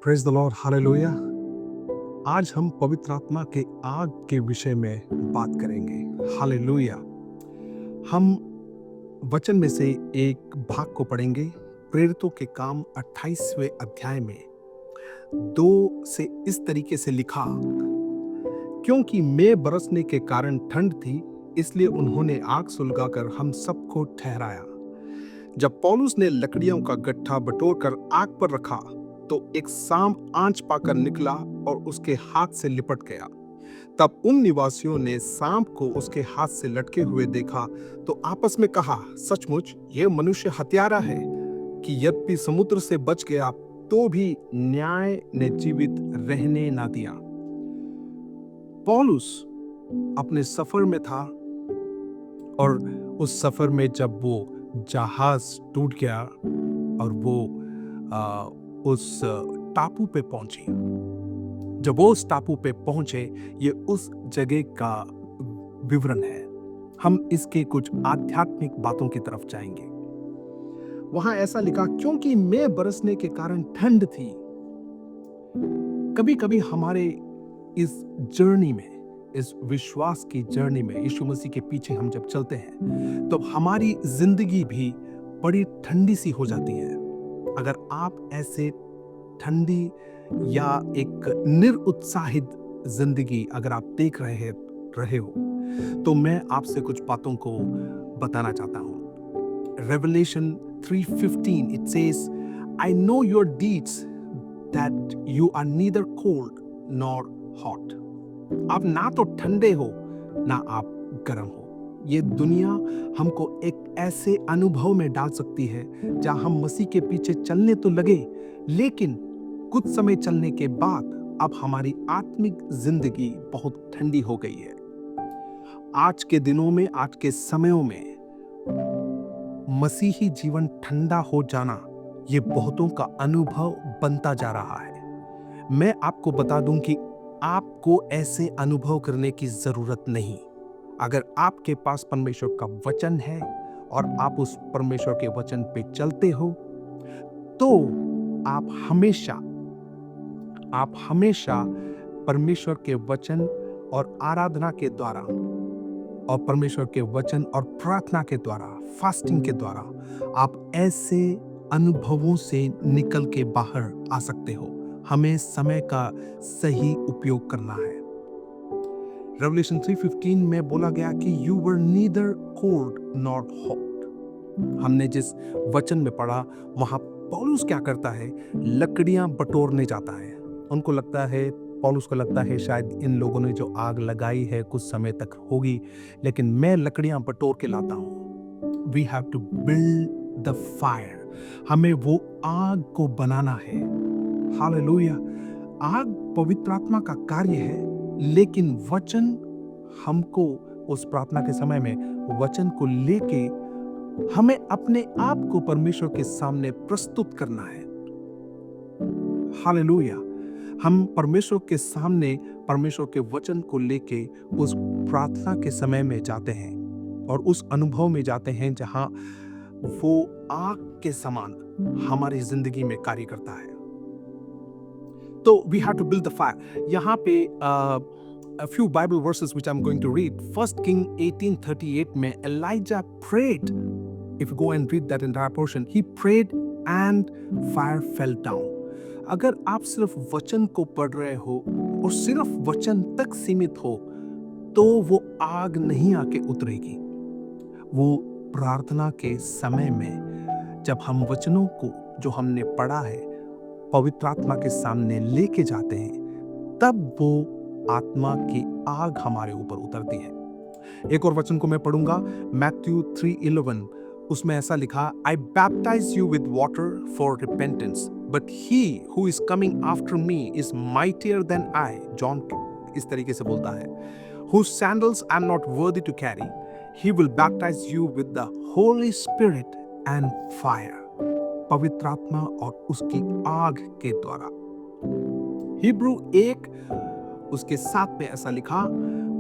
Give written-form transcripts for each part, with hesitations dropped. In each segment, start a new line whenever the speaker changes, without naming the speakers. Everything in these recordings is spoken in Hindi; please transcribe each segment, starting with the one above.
Praise the Lord, hallelujah. आज हम पवित्र आत्मा के आग के विषय में बात करेंगे। हालेलुया। हम वचन में से एक भाग को पढ़ेंगे। प्रेरितों के काम 28वें अध्याय में 2 से इस तरीके से लिखा, क्योंकि मेघ बरसने के कारण ठंड थी, इसलिए उन्होंने आग सुलगाकर हम सबको ठहराया। जब पौलुस ने लकड़ियों का गट्ठा बटोरकर आग पर रखा, तो एक सांप आंच पाकर निकला और उसके हाथ से लिपट गया। तब उन निवासियों ने सांप को उसके हाथ से लटके हुए देखा तो आपस में कहा, सचमुच यह मनुष्य हत्यारा है कि यद्यपि समुद्र से बच गया तो भी न्याय ने जीवित रहने ना दिया। पौलुस अपने सफर में था और उस सफर में जब वो जहाज टूट गया और वो उस टापू पे पहुंची। जब वो उस टापू पे पहुंचे, ये उस जगह का विवरण है। हम इसके कुछ आध्यात्मिक बातों की तरफ जाएंगे। वहां ऐसा लिखा, क्योंकि मेघ बरसने के कारण ठंड थी। कभी कभी हमारे इस जर्नी में, इस विश्वास की जर्नी में, यीशु मसीह के पीछे हम जब चलते हैं तो हमारी जिंदगी भी बड़ी ठंडी सी हो जाती है। अगर आप ऐसे ठंडी या एक निरुत्साहित जिंदगी अगर आप देख रहे हो तो मैं आपसे कुछ बातों को बताना चाहता हूं। Revelation 3:15 it says, I know your deeds that you are neither cold nor hot. आप ना तो ठंडे हो ना आप गर्म हो। ये दुनिया हमको एक ऐसे अनुभव में डाल सकती है जहां हम मसीह के पीछे चलने तो लगे, लेकिन कुछ समय चलने के बाद अब हमारी आत्मिक जिंदगी बहुत ठंडी हो गई है। आज के दिनों में, आज के समयों में मसीही जीवन ठंडा हो जाना ये बहुतों का अनुभव बनता जा रहा है। मैं आपको बता दूं कि आपको ऐसे अनुभव करने की जरूरत नहीं। अगर आपके पास परमेश्वर का वचन है और आप उस परमेश्वर के वचन पे चलते हो तो आप हमेशा परमेश्वर के वचन और आराधना के द्वारा और परमेश्वर के वचन और प्रार्थना के द्वारा, फास्टिंग के द्वारा आप ऐसे अनुभवों से निकल के बाहर आ सकते हो। हमें समय का सही उपयोग करना है। Revelation 3:15 में बोला गया कि you were neither cold nor hot. हमने जिस वचन में पढ़ा वहां पौलुस क्या करता है, लकड़ियां बटोरने जाता है। उनको लगता है, पौलुस को लगता है शायद इन लोगों ने जो आग लगाई है कुछ समय तक होगी, लेकिन मैं लकड़ियां बटोर के लाता हूं। We have to build the fire. हमें वो आग को बनाना है। हालेलुया। आग पवित्र आत्मा का कार्य है, लेकिन वचन हमको उस प्रार्थना के समय में वचन को लेके हमें अपने आप को परमेश्वर के सामने प्रस्तुत करना है। हालेलुया। हम परमेश्वर के सामने परमेश्वर के वचन को लेके उस प्रार्थना के समय में जाते हैं और उस अनुभव में जाते हैं जहां वो आग के समान हमारी जिंदगी में कार्य करता है। तो we have to build the fire. यहाँ पे a few Bible verses which I'm going to read. 1 King 18:38 में Elijah prayed. If you go and read that entire portion, he prayed and fire fell down. अगर आप सिर्फ वचन को पढ़ रहे हो और सिर्फ वचन तक सीमित हो तो वो आग नहीं आके उतरेगी। वो प्रार्थना के समय में जब हम वचनों को जो हमने पढ़ा है पवित्र आत्मा के सामने लेके जाते हैं, तब वो आत्मा की आग हमारे ऊपर उतरती है। एक और वचन को मैं पढ़ूंगा, मैथ्यू 3:11। उसमें ऐसा लिखा, I baptize you with water for repentance, but he who is coming after me is mightier than I. John इस तरीके से बोलता है, whose sandals I am not worthy to carry. He will baptize you with the Holy Spirit and fire. पवित्र आत्मा और उसकी आग के द्वारा। हिब्रू 1 उसके 7 में ऐसा लिखा,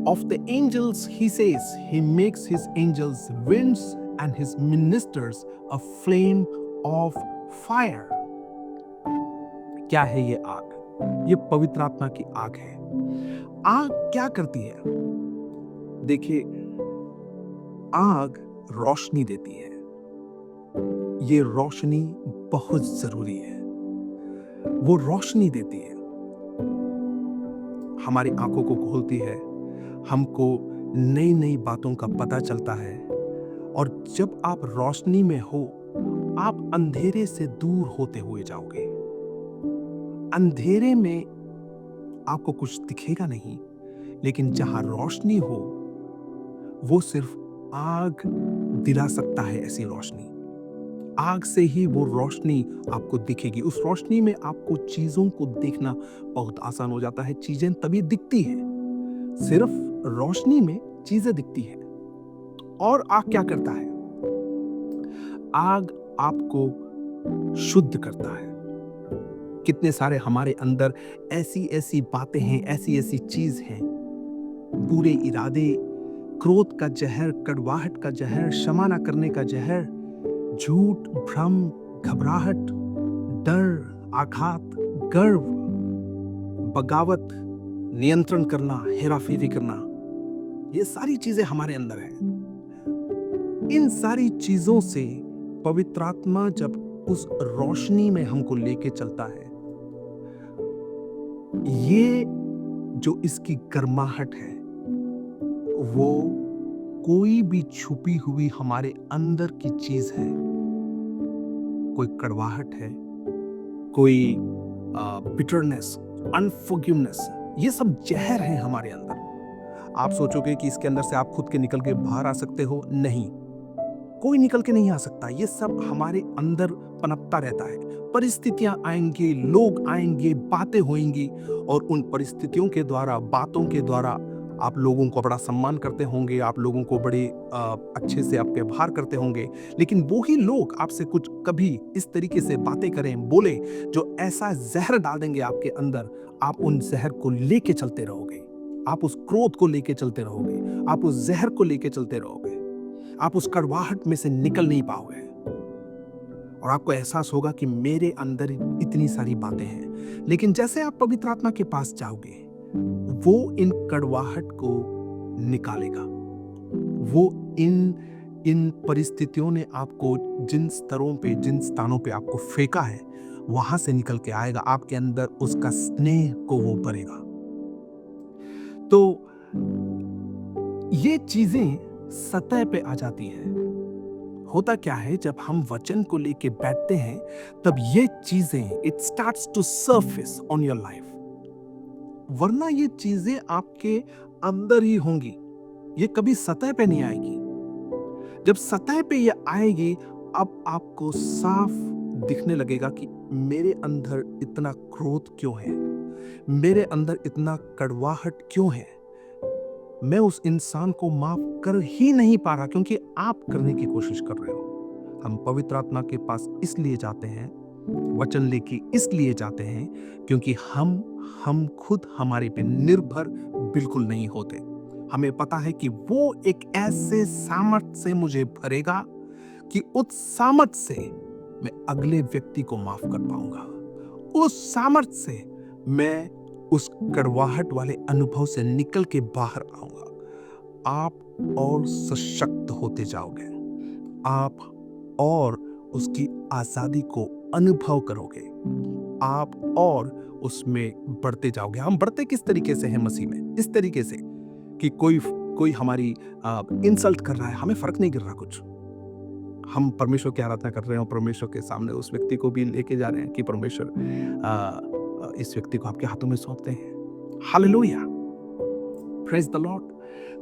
of the angels he says he makes his angels winds and his ministers a flame of fire. क्या है ये आग? ये पवित्र आत्मा की आग है। आग क्या करती है? देखिए, आग रोशनी देती है। ये रोशनी बहुत जरूरी है। वो रोशनी देती है, हमारी आंखों को खोलती है, हमको नई नई बातों का पता चलता है। और जब आप रोशनी में हो, आप अंधेरे से दूर होते हुए जाओगे। अंधेरे में आपको कुछ दिखेगा नहीं, लेकिन जहां रोशनी हो, वो सिर्फ आग दिला सकता है। ऐसी रोशनी, आग से ही वो रोशनी आपको दिखेगी। उस रोशनी में आपको चीजों को देखना बहुत आसान हो जाता है। चीजें तभी दिखती हैं, सिर्फ रोशनी में चीजें दिखती हैं। और आग क्या करता है? आग आपको शुद्ध करता है। कितने सारे हमारे अंदर ऐसी ऐसी बातें हैं, ऐसी ऐसी चीज हैं, बुरे इरादे, क्रोध का जहर, कड़वाहट का जहर, क्षमा ना करने का जहर, झूठ, भ्रम, घबराहट, डर, आघात, गर्व, बगावत, नियंत्रण करना, हेराफेरी करना, ये सारी चीजें हमारे अंदर है। इन सारी चीजों से पवित्र आत्मा जब उस रोशनी में हमको लेके चलता है, ये जो इसकी गर्माहट है, वो कोई भी छुपी हुई हमारे अंदर की चीज है, कोई कड़वाहट है, कोई बिटरनेस, अनफॉरगिवनेस, ये सब जहर है हमारे अंदर। आप सोचोगे कि इसके अंदर से आप खुद के निकल के बाहर आ सकते हो? नहीं, कोई निकल के नहीं आ सकता। ये सब हमारे अंदर पनपता रहता है। परिस्थितियां आएंगी, लोग आएंगे, बातें होंगी, और उन परिस्थितियों के द्वारा, बातों के द्वारा आप लोगों को बड़ा सम्मान करते होंगे, आप लोगों को बड़े अच्छे से आप व्यवहार करते होंगे। लेकिन वो ही लोग आपसे कुछ कभी इस तरीके से बातें करें, बोले, जो ऐसा जहर डाल देंगे आपके अंदर, आप उन जहर को लेके चलते रहोगे। आप उस क्रोध को लेके चलते रहोगे, आप उस जहर को लेके चलते रहोगे, आप उस कड़वाहट में से निकल नहीं पाओगे। और आपको एहसास होगा कि मेरे अंदर इतनी सारी बातें हैं। लेकिन जैसे आप पवित्र आत्मा के पास जाओगे, वो इन कड़वाहट को निकालेगा। वो इन परिस्थितियों ने आपको जिन स्तरों पे, जिन स्थानों पे आपको फेंका है, वहां से निकल के आएगा। आपके अंदर उसका स्नेह को वो भरेगा। तो ये चीजें सतह पे आ जाती हैं। होता क्या है, जब हम वचन को लेके बैठते हैं, तब ये चीजें it starts to surface on your life. वरना ये चीजें आपके अंदर ही होंगी, ये कभी सतह पे नहीं आएगी। जब सतह पे ये आएगी, अब आपको साफ दिखने लगेगा कि मेरे अंदर इतना क्रोध क्यों है, मेरे अंदर इतना कड़वाहट क्यों है। मैं उस इंसान को माफ कर ही नहीं पा रहा, क्योंकि आप करने की कोशिश कर रहे हो। हम पवित्र आत्मा के पास इसलिए जाते हैं, वचन लेके इसलिए जाते हैं, क्योंकि हम खुद हमारे पे निर्भर बिल्कुल नहीं होते। हमें पता है कि वो एक ऐसे सामर्थ्य से मुझे भरेगा कि उस सामर्थ्य से मैं अगले व्यक्ति को माफ कर पाऊंगा। उस सामर्थ्य से मैं उस कड़वाहट वाले अनुभव से निकल के बाहर आऊंगा। आप और सशक्त होते जाओगे, आप और उसकी आजादी को अनुभव करोगे, आप और उसमें बढ़ते जाओगे। हम बढ़ते किस तरीके से हैं मसीह में? इस तरीके से कि कोई हमारी इंसल्ट कर रहा है, हमें फर्क नहीं गिर रहा कुछ। हम परमेश्वर की आराधना कर रहे हैं और परमेश्वर के सामने उस व्यक्ति को भी लेके जा रहे हैं कि परमेश्वर इस व्यक्ति को आपके हाथों में सौंपते हैं। Hallelujah, praise the Lord.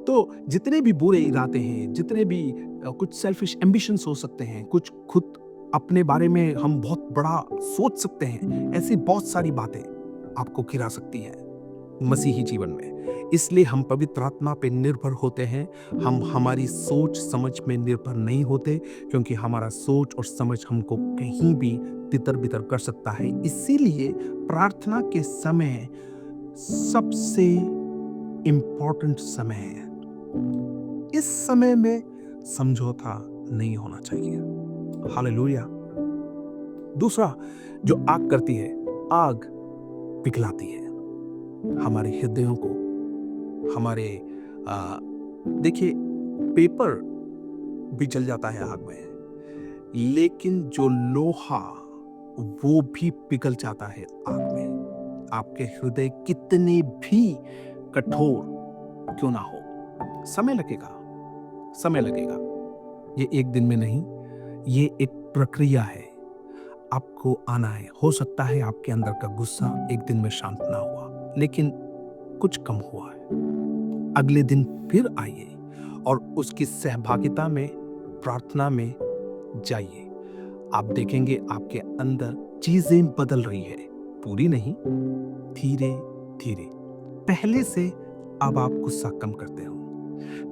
तो जितने भी बुरे इरादे हैं, जितने भी कुछ सेल्फिश एम्बिशंस हो सकते हैं, कुछ खुद अपने बारे में हम बहुत बड़ा सोच सकते हैं, ऐसी बहुत सारी बातें आपको घिरा सकती हैं मसीही जीवन में। इसलिए हम पवित्र आत्मा पे निर्भर होते हैं। हम हमारी सोच समझ में निर्भर नहीं होते, क्योंकि हमारा सोच और समझ हमको कहीं भी तितर बितर कर सकता है। इसीलिए प्रार्थना के समय सबसे इंपॉर्टेंट समय है। इस समय में समझौता नहीं होना चाहिए। हालेलुया। दूसरा जो आग करती है, आग पिघलाती है हमारे हृदयों को, हमारे देखिए पेपर भी जल जाता है आग में, लेकिन जो लोहा वो भी पिघल जाता है आग में। आपके हृदय कितने भी कठोर क्यों ना हो, समय लगेगा, समय लगेगा। ये एक दिन में नहीं, ये एक प्रक्रिया है। आपको आना है। हो सकता है आपके अंदर का गुस्सा एक दिन में शांत ना हुआ, लेकिन कुछ कम हुआ है। अगले दिन फिर आइए और उसकी सहभागिता में, प्रार्थना में जाइए। आप देखेंगे आपके अंदर चीजें बदल रही है, पूरी नहीं, धीरे धीरे। पहले से अब आप गुस्सा कम करते हो।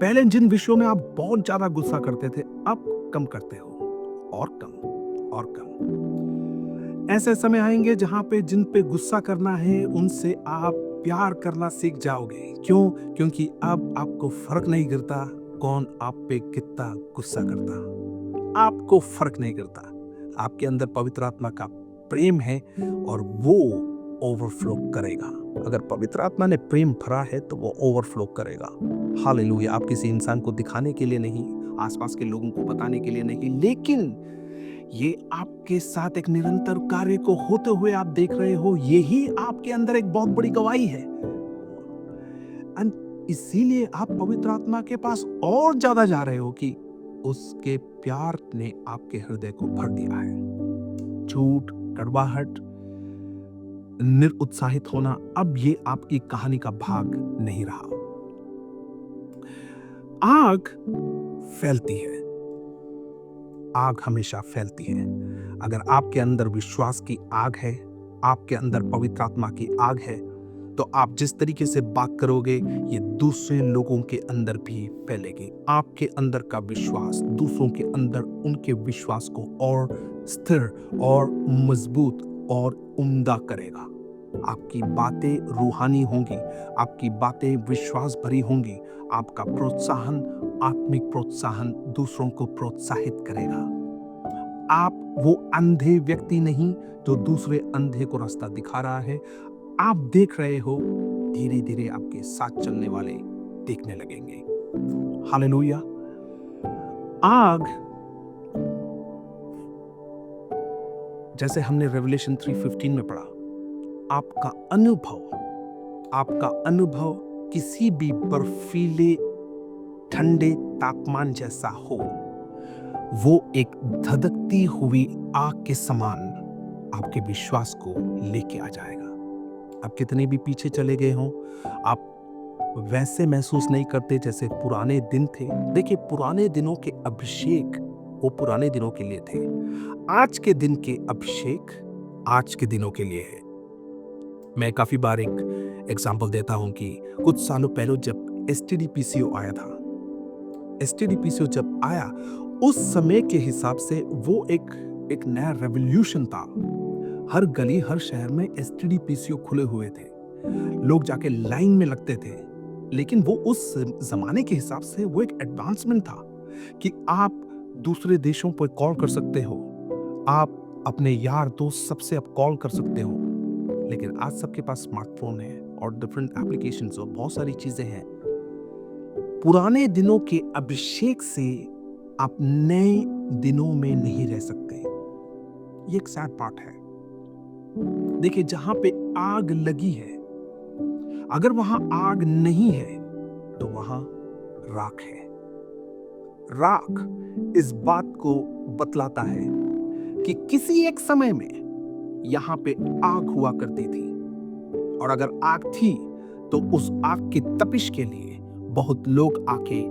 पहले जिन विषयों में आप बहुत ज्यादा गुस्सा करते थे, अब कम करते हो, और कम और कम। ऐसे समय आएंगे जहां पे जिन पे गुस्सा करना है उनसे आप प्यार करना सीख जाओगे। क्यों? क्योंकि अब आपको फर्क नहीं गिरता कौन आप पे कितना गुस्सा करता। आपको फर्क नहीं गिरता। आपके अंदर पवित्र आत्मा का प्रेम है और वो ओवरफ्लो करेगा। अगर पवित्र आत्मा ने प्रेम भरा है तो वो ओवरफ्लो करेगा। हालेलुया। आप किसी इंसान को दिखाने के लिए नहीं, आसपास के लोगों को बताने के लिए नहीं, लेकिन ये आपके साथ एक निरंतर कार्य को होते हुए आप देख रहे हो। यही आपके अंदर एक बहुत बड़ी गवाही है। इसीलिए आप पवित्र आत्मा के पास और ज्यादा जा रहे हो कि उसके प्यार ने आपके हृदय को भर दिया है। झूठ, कड़वाहट, निरुत्साहित होना, अब ये आपकी कहानी का भाग नहीं रहा। आग फैलती है, आग हमेशा फैलती है। अगर आपके अंदर विश्वास की आग है, आपके अंदर पवित्र आत्मा की आग है, तो आप जिस तरीके से बात करोगे ये दूसरे लोगों के अंदर भी फैलेगी। आपके अंदर का विश्वास दूसरों के अंदर उनके विश्वास को और स्थिर और मजबूत और उम्दा करेगा। आपकी बातें रूहानी होंगी, आपकी बातें विश्वास भरी होंगी, आपका प्रोत्साहन, आत्मिक प्रोत्साहन दूसरों को प्रोत्साहित करेगा। आप वो अंधे व्यक्ति नहीं जो दूसरे अंधे को रास्ता दिखा रहा है। आप देख रहे हो, धीरे धीरे आपके साथ चलने वाले देखने लगेंगे। हालेलुया। आग, जैसे हमने रेवलेशन 3:15 में पढ़ा, आपका अनुभव किसी भी बर्फीले ठंडे तापमान जैसा हो, वो एक धधकती हुई आग के समान आपके विश्वास को लेके आ जाएगा। आप कितने भी पीछे चले गए हों, आप वैसे महसूस नहीं करते जैसे पुराने दिन थे। देखिए, पुराने दिनों के अभिषेक वो पुराने दिनों के लिए थे। आज के दिन के अभिषेक आज के दिनों के लिए है। मैं काफी बार एक एग्जाम्पल देता हूं कि कुछ सालों पहले जब एसटीडीपीसीओ आया था, एसटीडीपीसीओ जब आया उस समय के हिसाब से वो एक नया रेवोल्यूशन था। हर गली, हर शहर में एसटीडीपीसीओ खुले हुए थे। लोग जाके लाइन में लगते थे। लेकिन वो उस जमाने के हिसाब से वो एक एडवांसमेंट था कि आप दूसरे देशों पर कॉल कर सकते हो, आप अपने यार दोस्त सबसे अब कॉल कर सकते हो। लेकिन आज सबके पास स्मार्टफोन है और डिफरेंट एप्लीकेशंस और बहुत सारी चीजें हैं। पुराने दिनों के अभिषेक से आप नए दिनों में नहीं रह सकते। ये एक सैड पार्ट है। देखिए, जहां पे आग लगी है, अगर वहां आग नहीं है तो वहां राख है। राख इस बात को बतलाता है कि किसी एक समय में यहां पे आग हुआ करती थी, और अगर आग थी तो उस आग की तपिश के लिए बहुत लोग आके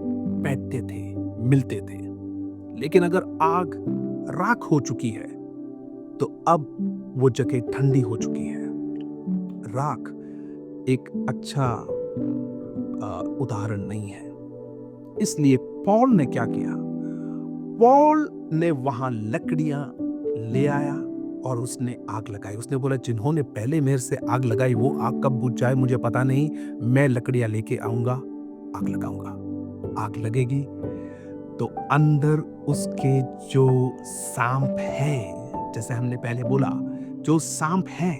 बैठते थे, मिलते थे। लेकिन अगर आग राख हो चुकी है तो अब वो जगह ठंडी हो चुकी है। राख एक अच्छा उदाहरण नहीं है। इसलिए पौल ने क्या किया? पौल ने वहां लकड़ियां ले आया और उसने आग लगाई। उसने बोला, जिन्होंने पहले मेरे से आग लगाई वो आग कब बुझ जाए मुझे पता नहीं, मैं लकड़ियां लेके आऊंगा, आग लगाऊंगा। आग लगेगी तो अंदर उसके जो सांप है, जैसे हमने पहले बोला, जो सांप है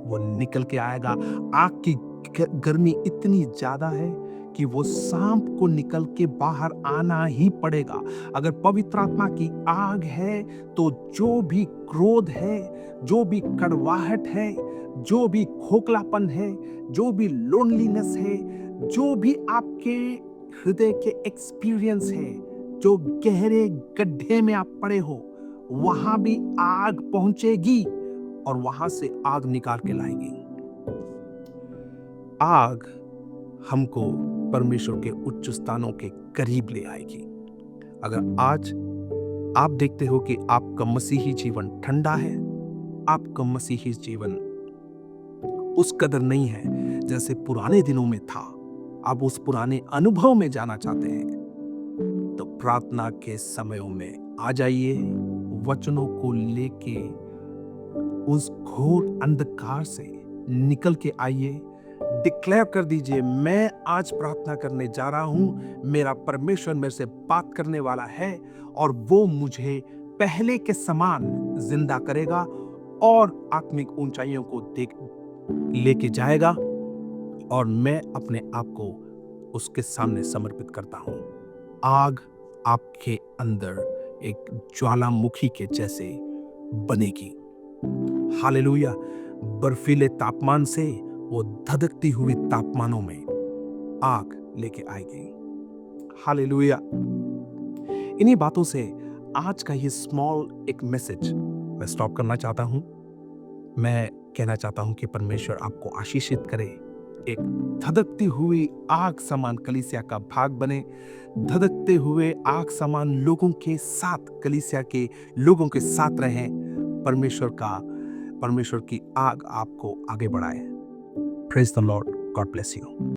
वो निकल के आएगा। आग की गर्मी इतनी ज्यादा है कि वो सांप को निकल के बाहर आना ही पड़ेगा। अगर पवित्र आत्मा की आग है तो जो भी क्रोध है, जो भी कड़वाहट है, जो भी खोखलापन है, जो भी लोनलीनेस है, जो भी आपके हृदय के एक्सपीरियंस है, जो गहरे गड्ढे में आप पड़े हो, वहां भी आग पहुंचेगी और वहां से आग निकाल के लाएगी। आग हमको परमेश्वर के उच्च स्थानों के करीब ले आएगी। अगर आज आप देखते हो कि आपका मसीही जीवन ठंडा है, आपका मसीही जीवन उस कदर नहीं है जैसे पुराने दिनों में था, आप उस पुराने अनुभव में जाना चाहते हैं, तो प्रार्थना के समयों में आ जाइए, वचनों को लेके उस घोर अंधकार से निकल के आइए। डिक्लेयर कर दीजिए, मैं आज प्रार्थना करने जा रहा हूं, मेरा परमेश्वर मेरे से बात करने वाला है और वो मुझे पहले के समान जिंदा करेगा और आत्मिक ऊंचाइयों को देख लेके जाएगा और मैं अपने आप को उसके सामने समर्पित करता हूं। आग आपके अंदर एक ज्वालामुखी के जैसे बनेगी। हालेलुया। बर्फीले तापमान से वो धधकती हुई तापमानों में आग लेके आएगी। हालेलुया। इन्हीं बातों से आज का ये स्मॉल एक मैसेज मैं स्टॉप करना चाहता हूं। मैं कहना चाहता हूं कि परमेश्वर आपको आशीषित करे, एक धधकती हुई आग समान कलीसिया का भाग बने, धधकते हुए आग समान लोगों के साथ, कलीसिया के लोगों के साथ रहें। परमेश्वर की आग आपको आगे बढ़ाए। Praise the Lord. God bless you.